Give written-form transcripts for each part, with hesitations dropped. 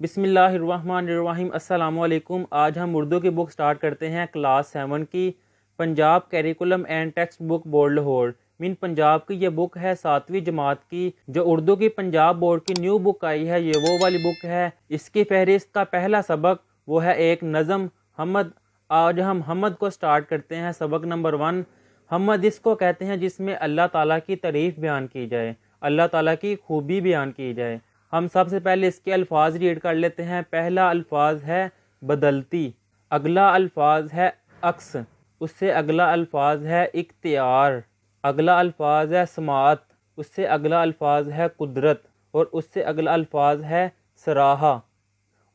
بسم اللہ الرحمن الرحیم۔ السلام علیکم۔ آج ہم اردو کی بک سٹارٹ کرتے ہیں کلاس 7 کی، Punjab curriculum and textbook board Lahore. مین پنجاب کی یہ بک ہے 7ویں جماعت کی، جو اردو کی پنجاب بورڈ کی نیو بک آئی ہے، یہ وہ والی بک ہے۔ اس کی فہرست کا پہلا سبق وہ ہے ایک نظم حمد۔ آج ہم حمد کو سٹارٹ کرتے ہیں۔ سبق نمبر 1، حمد اس کو کہتے ہیں جس میں اللہ تعالیٰ کی تعریف بیان کی جائے، اللہ تعالیٰ کی خوبی بیان کی جائے۔ ہم سب سے پہلے اس کے الفاظ ریڈ کر لیتے ہیں۔ پہلا الفاظ ہے بدلتی، اگلا الفاظ ہے عکس، اس سے اگلا الفاظ ہے اختیار، اگلا الفاظ ہے سماعت، اس سے اگلا الفاظ ہے قدرت، اور اس سے اگلا الفاظ ہے صراحہ،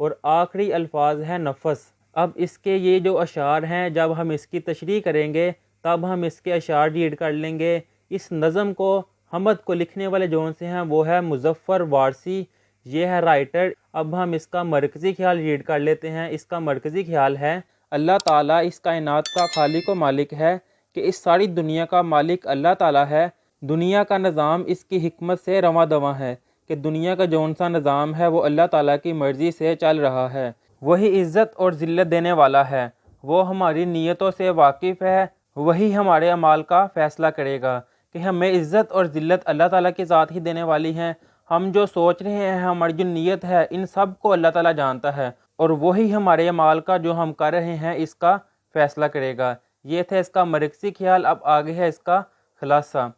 اور آخری الفاظ ہے نفس۔ اب اس کے یہ جو اشعار ہیں، جب ہم اس کی تشریح کریں گے تب ہم اس کے اشعار ریڈ کر لیں گے۔ اس نظم کو حمد کو لکھنے والے جون سے ہیں وہ ہے مظفر وارثی، یہ ہے رائٹر۔ اب ہم اس کا مرکزی خیال ریڈ کر لیتے ہیں۔ اس کا مرکزی خیال ہے، اللہ تعالیٰ اس کائنات کا خالق و مالک ہے، کہ اس ساری دنیا کا مالک اللہ تعالیٰ ہے۔ دنیا کا نظام اس کی حکمت سے رواں دواں ہے، کہ دنیا کا جون سا نظام ہے وہ اللہ تعالیٰ کی مرضی سے چل رہا ہے۔ وہی عزت اور ذلت دینے والا ہے، وہ ہماری نیتوں سے واقف ہے، وہی ہمارے اعمال کا فیصلہ کرے گا کہ ہمیں عزت اور ذلت اللہ تعالیٰ کی ذات ہی دینے والی ہیں۔ ہم جو سوچ رہے ہیں، ہماری جو نیت ہے، ان سب کو اللہ تعالیٰ جانتا ہے، اور وہی ہمارے اعمال کا جو ہم کر رہے ہیں اس کا فیصلہ کرے گا۔ یہ تھا اس کا مرکزی خیال۔ اب آگے ہے اس کا خلاصہ۔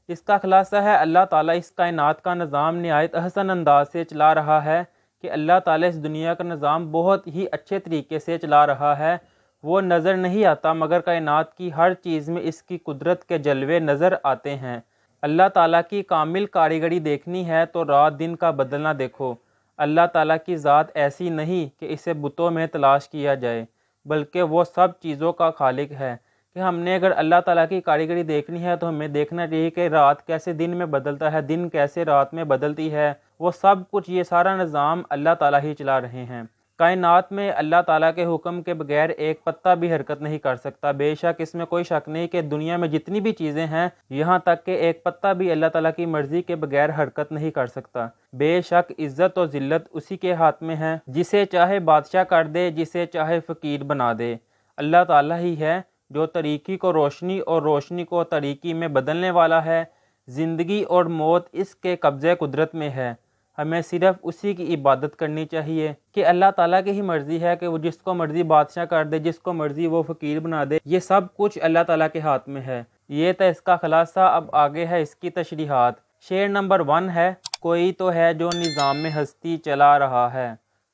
اس کا خلاصہ ہے، اللہ تعالیٰ اس کائنات کا نظام نہایت احسن انداز سے چلا رہا ہے، کہ اللہ تعالیٰ اس دنیا کا نظام بہت ہی اچھے طریقے سے چلا رہا ہے۔ وہ نظر نہیں آتا مگر کائنات کی ہر چیز میں اس کی قدرت کے جلوے نظر آتے ہیں۔ اللہ تعالیٰ کی کامل کاریگری دیکھنی ہے تو رات دن کا بدلنا دیکھو۔ اللہ تعالیٰ کی ذات ایسی نہیں کہ اسے بتوں میں تلاش کیا جائے، بلکہ وہ سب چیزوں کا خالق ہے۔ کہ ہم نے اگر اللہ تعالیٰ کی کاریگری دیکھنی ہے تو ہمیں دیکھنا چاہیے کہ رات کیسے دن میں بدلتا ہے، دن کیسے رات میں بدلتی ہے۔ وہ سب کچھ، یہ سارا نظام اللہ تعالیٰ ہی چلا رہے ہیں۔ کائنات میں اللہ تعالیٰ کے حکم کے بغیر ایک پتا بھی حرکت نہیں کر سکتا۔ بے شک اس میں کوئی شک نہیں کہ دنیا میں جتنی بھی چیزیں ہیں، یہاں تک کہ ایک پتا بھی اللہ تعالیٰ کی مرضی کے بغیر حرکت نہیں کر سکتا۔ بے شک عزت و ذلت اسی کے ہاتھ میں ہے، جسے چاہے بادشاہ کر دے، جسے چاہے فقیر بنا دے۔ اللہ تعالیٰ ہی ہے جو تاریکی کو روشنی اور روشنی کو تاریکی میں بدلنے والا ہے۔ زندگی اور موت اس کے قبضے قدرت میں ہے، ہمیں صرف اسی کی عبادت کرنی چاہیے۔ کہ اللہ تعالیٰ کی ہی مرضی ہے کہ وہ جس کو مرضی بادشاہ کر دے، جس کو مرضی وہ فقیر بنا دے، یہ سب کچھ اللہ تعالیٰ کے ہاتھ میں ہے۔ یہ تھا اس کا خلاصہ۔ اب آگے ہے اس کی تشریحات۔ شعر نمبر 1 ہے، کوئی تو ہے جو نظام ہستی چلا رہا ہے،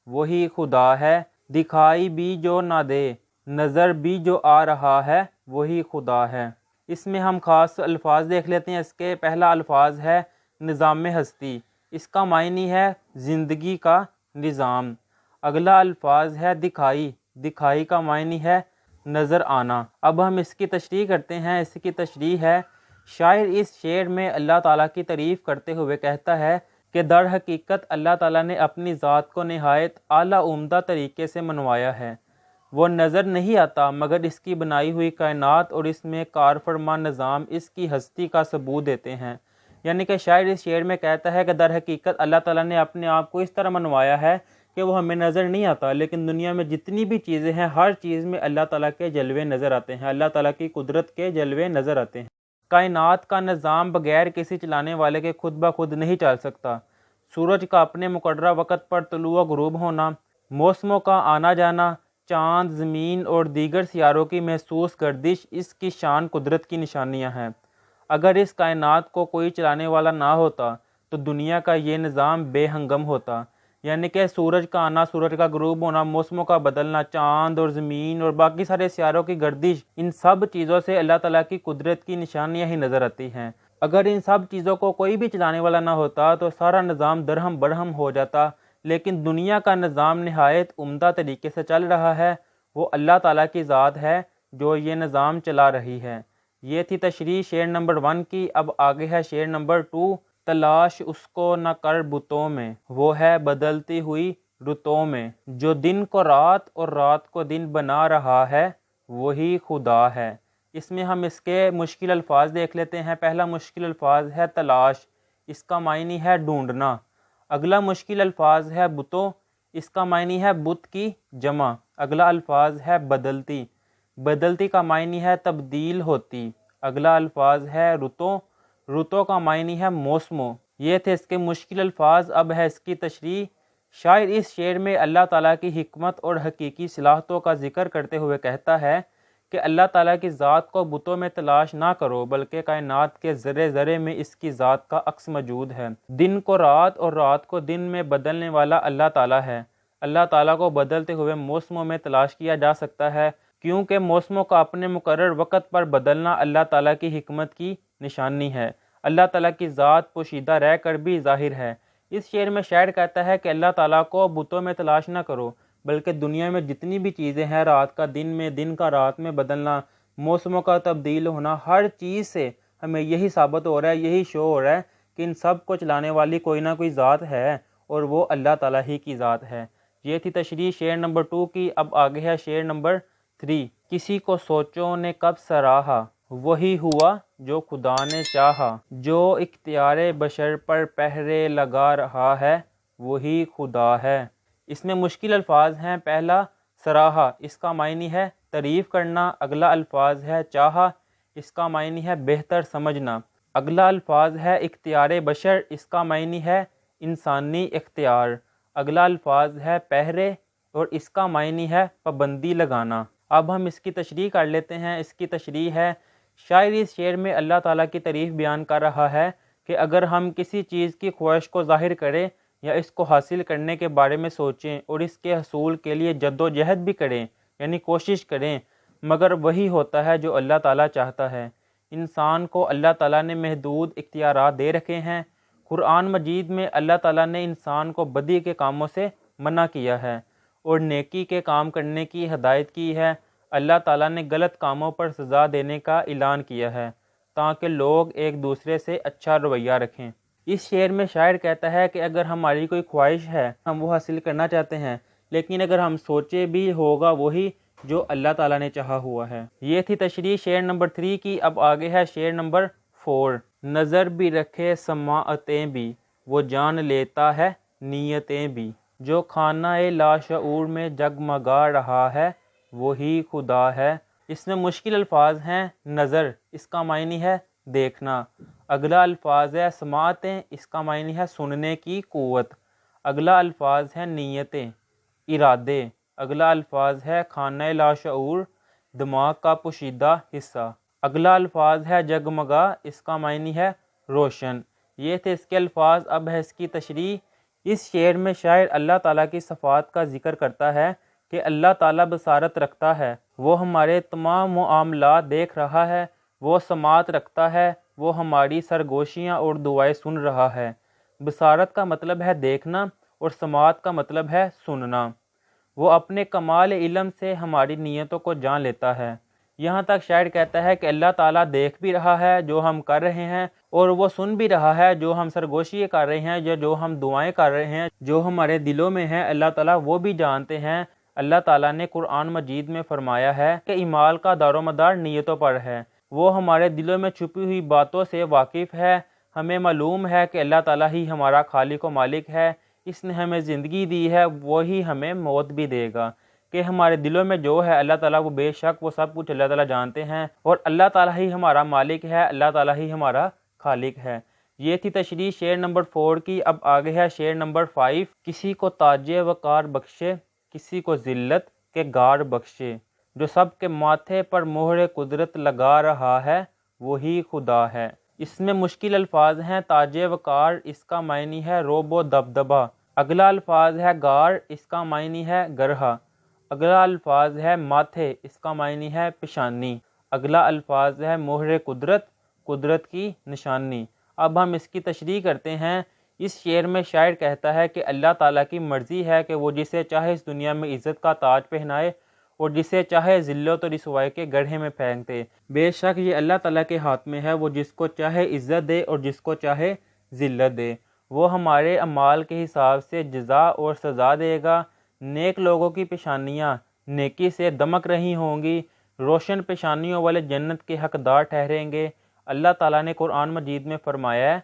وہی خدا ہے، دکھائی بھی جو نہ دے، نظر بھی جو آ رہا ہے، وہی خدا ہے۔ اس میں ہم خاص الفاظ دیکھ لیتے ہیں۔ اس کے پہلا الفاظ ہے نظام ہستی، اس کا معنی ہے زندگی کا نظام۔ اگلا الفاظ ہے دکھائی، دکھائی کا معنی ہے نظر آنا۔ اب ہم اس کی تشریح کرتے ہیں۔ اس کی تشریح ہے، شاعر اس شعر میں اللہ تعالیٰ کی تعریف کرتے ہوئے کہتا ہے کہ در حقیقت اللہ تعالیٰ نے اپنی ذات کو نہایت اعلیٰ عمدہ طریقے سے منوایا ہے۔ وہ نظر نہیں آتا مگر اس کی بنائی ہوئی کائنات اور اس میں کار فرما نظام اس کی ہستی کا ثبوت دیتے ہیں۔ یعنی کہ شاعر اس شعر میں کہتا ہے کہ در حقیقت اللہ تعالیٰ نے اپنے آپ کو اس طرح منوایا ہے کہ وہ ہمیں نظر نہیں آتا، لیکن دنیا میں جتنی بھی چیزیں ہیں، ہر چیز میں اللہ تعالیٰ کے جلوے نظر آتے ہیں، اللہ تعالیٰ کی قدرت کے جلوے نظر آتے ہیں۔ کائنات کا نظام بغیر کسی چلانے والے کے خود بخود نہیں چل سکتا۔ سورج کا اپنے مقررہ وقت پر طلوع و غروب ہونا، موسموں کا آنا جانا، چاند، زمین اور دیگر سیاروں کی محسوس گردش اس کی شان قدرت کی نشانیاں ہیں۔ اگر اس کائنات کو کوئی چلانے والا نہ ہوتا تو دنیا کا یہ نظام بے ہنگم ہوتا۔ یعنی کہ سورج کا آنا، سورج کا غروب ہونا، موسموں کا بدلنا، چاند اور زمین اور باقی سارے سیاروں کی گردش، ان سب چیزوں سے اللہ تعالیٰ کی قدرت کی نشانیاں ہی نظر آتی ہیں۔ اگر ان سب چیزوں کو کوئی بھی چلانے والا نہ ہوتا تو سارا نظام درہم برہم ہو جاتا، لیکن دنیا کا نظام نہایت عمدہ طریقے سے چل رہا ہے۔ وہ اللہ تعالیٰ کی ذات ہے جو یہ نظام چلا رہی ہے۔ یہ تھی تشریح شعر نمبر 1 کی۔ اب آگے ہے شعر نمبر 2، تلاش اس کو نہ کر بتوں میں، وہ ہے بدلتی ہوئی رتوں میں، جو دن کو رات اور رات کو دن بنا رہا ہے، وہی خدا ہے۔ اس میں ہم اس کے مشکل الفاظ دیکھ لیتے ہیں۔ پہلا مشکل الفاظ ہے تلاش، اس کا معنی ہے ڈھونڈنا۔ اگلا مشکل الفاظ ہے بتوں، اس کا معنی ہے بت کی جمع۔ اگلا الفاظ ہے بدلتی، بدلتی کا معنی ہے تبدیل ہوتی۔ اگلا الفاظ ہے رتوں، رتوں کا معنی ہے موسموں۔ یہ تھے اس کے مشکل الفاظ، اب ہے اس کی تشریح۔ شاعر اس شعر میں اللہ تعالیٰ کی حکمت اور حقیقی صلاحیتوں کا ذکر کرتے ہوئے کہتا ہے کہ اللہ تعالیٰ کی ذات کو بتوں میں تلاش نہ کرو، بلکہ کائنات کے ذرے ذرے میں اس کی ذات کا عکس موجود ہے۔ دن کو رات اور رات کو دن میں بدلنے والا اللہ تعالیٰ ہے۔ اللہ تعالیٰ کو بدلتے ہوئے موسموں میں تلاش کیا جا سکتا ہے، کیونکہ موسموں کا اپنے مقرر وقت پر بدلنا اللہ تعالیٰ کی حکمت کی نشانی ہے۔ اللہ تعالیٰ کی ذات پوشیدہ رہ کر بھی ظاہر ہے۔ اس شعر میں شاعر کہتا ہے کہ اللہ تعالیٰ کو بتوں میں تلاش نہ کرو، بلکہ دنیا میں جتنی بھی چیزیں ہیں، رات کا دن میں، دن کا رات میں بدلنا، موسموں کا تبدیل ہونا، ہر چیز سے ہمیں یہی ثابت ہو رہا ہے، یہی شو ہو رہا ہے کہ ان سب کو چلانے والی کوئی نہ کوئی ذات ہے، اور وہ اللہ تعالیٰ ہی کی ذات ہے۔ یہ تھی تشریح شعر نمبر 2 کی۔ اب آگے ہے شعر نمبر 3۔ کسی کو سوچوں نے کب سراہا، وہی ہوا جو خدا نے چاہا، جو اختیار بشر پر پہرے لگا رہا ہے، وہی خدا ہے۔ اس میں مشکل الفاظ ہیں۔ پہلا سراہا، اس کا معنی ہے تعریف کرنا۔ اگلا الفاظ ہے چاہا، اس کا معنی ہے بہتر سمجھنا۔ اگلا الفاظ ہے اختیار بشر، اس کا معنی ہے انسانی اختیار۔ اگلا الفاظ ہے پہرے، اور اس کا معنی ہے پابندی لگانا۔ اب ہم اس کی تشریح کر لیتے ہیں۔ اس کی تشریح ہے، شاعر اس شعر میں اللہ تعالیٰ کی تعریف بیان کر رہا ہے کہ اگر ہم کسی چیز کی خواہش کو ظاہر کریں یا اس کو حاصل کرنے کے بارے میں سوچیں اور اس کے حصول کے لیے جد و جہد بھی کریں، یعنی کوشش کریں، مگر وہی ہوتا ہے جو اللہ تعالیٰ چاہتا ہے۔ انسان کو اللہ تعالیٰ نے محدود اختیارات دے رکھے ہیں۔ قرآن مجید میں اللہ تعالیٰ نے انسان کو بدی کے کاموں سے منع کیا ہے اور نیکی کے کام کرنے کی ہدایت کی ہے۔ اللہ تعالیٰ نے غلط کاموں پر سزا دینے کا اعلان کیا ہے تاکہ لوگ ایک دوسرے سے اچھا رویہ رکھیں۔ اس شعر میں شاعر کہتا ہے کہ اگر ہماری کوئی خواہش ہے، ہم وہ حاصل کرنا چاہتے ہیں، لیکن اگر ہم سوچے بھی ہوگا وہی جو اللہ تعالیٰ نے چاہا ہوا ہے۔ یہ تھی تشریح شعر نمبر 3 کی۔ اب آگے ہے شعر نمبر 4۔ نظر بھی رکھے سماعتیں بھی، وہ جان لیتا ہے نیتیں بھی، جو خانہ لاشعور میں جگمگا رہا ہے، وہی خدا ہے۔ اس میں مشکل الفاظ ہیں۔ نظر، اس کا معنی ہے دیکھنا۔ اگلا الفاظ ہے سماعتیں، اس کا معنی ہے سننے کی قوت۔ اگلا الفاظ ہے نیتیں، ارادے۔ اگلا الفاظ ہے خانہ لاشعور، دماغ کا پوشیدہ حصہ۔ اگلا الفاظ ہے جگمگا، اس کا معنی ہے روشن۔ یہ تھے اس کے الفاظ، اب ہے اس کی تشریح۔ اس شعر میں شاعر اللہ تعالیٰ کی صفات کا ذکر کرتا ہے کہ اللہ تعالیٰ بصارت رکھتا ہے، وہ ہمارے تمام معاملات دیکھ رہا ہے، وہ سماعت رکھتا ہے، وہ ہماری سرگوشیاں اور دعائیں سن رہا ہے۔ بصارت کا مطلب ہے دیکھنا اور سماعت کا مطلب ہے سننا۔ وہ اپنے کمال علم سے ہماری نیتوں کو جان لیتا ہے۔ یہاں تک شاعر کہتا ہے کہ اللہ تعالیٰ دیکھ بھی رہا ہے جو ہم کر رہے ہیں، اور وہ سن بھی رہا ہے جو ہم سرگوشی کر رہے ہیں یا جو ہم دعائیں کر رہے ہیں، جو ہمارے دلوں میں ہیں، اللہ تعالیٰ وہ بھی جانتے ہیں۔ اللہ تعالیٰ نے قرآن مجید میں فرمایا ہے کہ اعمال کا دار و مدار نیتوں پر ہے۔ وہ ہمارے دلوں میں چھپی ہوئی باتوں سے واقف ہے۔ ہمیں معلوم ہے کہ اللہ تعالیٰ ہی ہمارا خالق و مالک ہے، اس نے ہمیں زندگی دی ہے، وہی ہمیں موت بھی دے گا۔ کہ ہمارے دلوں میں جو ہے اللہ تعالیٰ وہ بے شک وہ سب کچھ اللہ تعالیٰ جانتے ہیں، اور اللہ تعالیٰ ہی ہمارا مالک ہے، اللہ تعالیٰ ہی ہمارا خالق ہے۔ یہ تھی تشریح شعر نمبر 4 کی۔ اب آگے ہے شعر نمبر 5۔ کسی کو تاج وقار بخشے، کسی کو ذلت کے گار بخشے، جو سب کے ماتھے پر مہر قدرت لگا رہا ہے، وہی خدا ہے۔ اس میں مشکل الفاظ ہیں۔ تاج وقار، اس کا معنی ہے رعب و دبدبہ۔ اگلا الفاظ ہے گار، اس کا معنی ہے گرہا۔ اگلا الفاظ ہے ماتھے، اس کا معنی ہے پیشانی۔ اگلا الفاظ ہے مہر قدرت، قدرت کی نشانی۔ اب ہم اس کی تشریح کرتے ہیں۔ اس شعر میں شاعر کہتا ہے کہ اللہ تعالیٰ کی مرضی ہے کہ وہ جسے چاہے اس دنیا میں عزت کا تاج پہنائے اور جسے چاہے ذلت و رسوائی کے گڑھے میں پھینک دے۔ بے شک یہ اللہ تعالیٰ کے ہاتھ میں ہے، وہ جس کو چاہے عزت دے اور جس کو چاہے ذلت دے۔ وہ ہمارے اعمال کے حساب سے جزا اور سزا دے گا۔ نیک لوگوں کی پیشانیاں نیکی سے دمک رہی ہوں گی، روشن پیشانیوں والے جنت کے حقدار ٹھہریں گے۔ اللہ تعالیٰ نے قرآن مجید میں فرمایا ہے،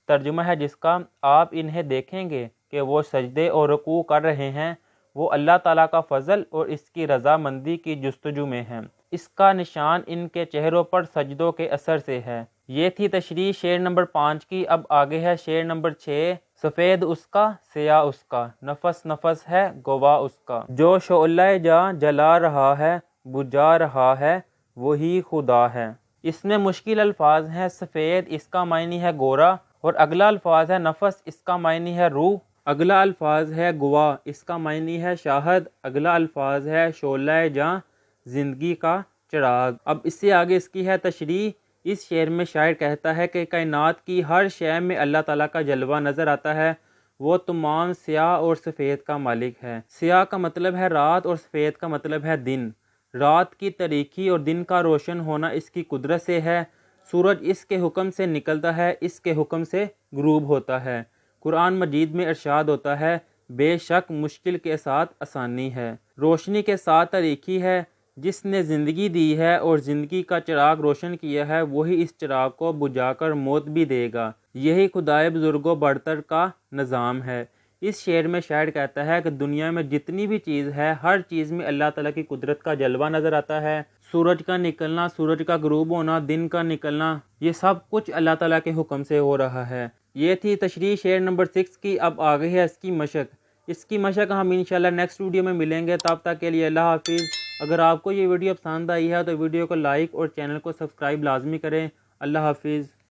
ترجمہ ہے جس کا، آپ انہیں دیکھیں گے کہ وہ سجدے اور رکوع کر رہے ہیں وہ اللہ تعالیٰ کا فضل اور اس کی رضامندی کی جستجو میں ہیں۔ اس کا نشان ان کے چہروں پر سجدوں کے اثر سے ہے۔ یہ تھی تشریح شعر نمبر 5 کی۔ اب آگے ہے شعر نمبر 6۔ سفید اس کا سیاہ اس کا، نفس نفس ہے گواہ اس کا، جو شعلہ جاں جلا رہا ہے بجھا رہا ہے وہی خدا ہے۔ اس میں مشکل الفاظ ہیں۔ سفید اس کا معنی ہے گورا، اور اگلا الفاظ ہے نفس، اس کا معنی ہے روح۔ اگلا الفاظ ہے گواہ، اس کا معنی ہے شاہد۔ اگلا الفاظ ہے شعلہ جاں، زندگی کا چراغ۔ اب اس سے آگے اس کی ہے تشریح۔ اس شعر میں شاعر کہتا ہے کہ کائنات کی ہر شے میں اللہ تعالیٰ کا جلوہ نظر آتا ہے۔ وہ تمام سیاہ اور سفید کا مالک ہے۔ سیاہ کا مطلب ہے رات اور سفید کا مطلب ہے دن۔ رات کی تاریکی اور دن کا روشن ہونا اس کی قدرت سے ہے۔ سورج اس کے حکم سے نکلتا ہے، اس کے حکم سے غروب ہوتا ہے۔ قرآن مجید میں ارشاد ہوتا ہے بے شک مشکل کے ساتھ آسانی ہے، روشنی کے ساتھ تاریکی ہے۔ جس نے زندگی دی ہے اور زندگی کا چراغ روشن کیا ہے وہی اس چراغ کو بجھا کر موت بھی دے گا۔ یہی خدائے بزرگ و برتر کا نظام ہے۔ اس شعر میں شاعر کہتا ہے کہ دنیا میں جتنی بھی چیز ہے ہر چیز میں اللہ تعالیٰ کی قدرت کا جلوہ نظر آتا ہے۔ سورج کا نکلنا، سورج کا غروب ہونا، دن کا نکلنا، یہ سب کچھ اللہ تعالیٰ کے حکم سے ہو رہا ہے۔ یہ تھی تشریح شعر نمبر 6 کی۔ اب آگے ہے اس کی مشق۔ اس کی مشق ہم انشاءاللہ نیکسٹ ویڈیو میں ملیں گے۔ تب تک کے لیے اللہ حافظ۔ اگر آپ کو یہ ویڈیو پسند آئی ہے تو ویڈیو کو لائک اور چینل کو سبسکرائب لازمی کریں۔ اللہ حافظ۔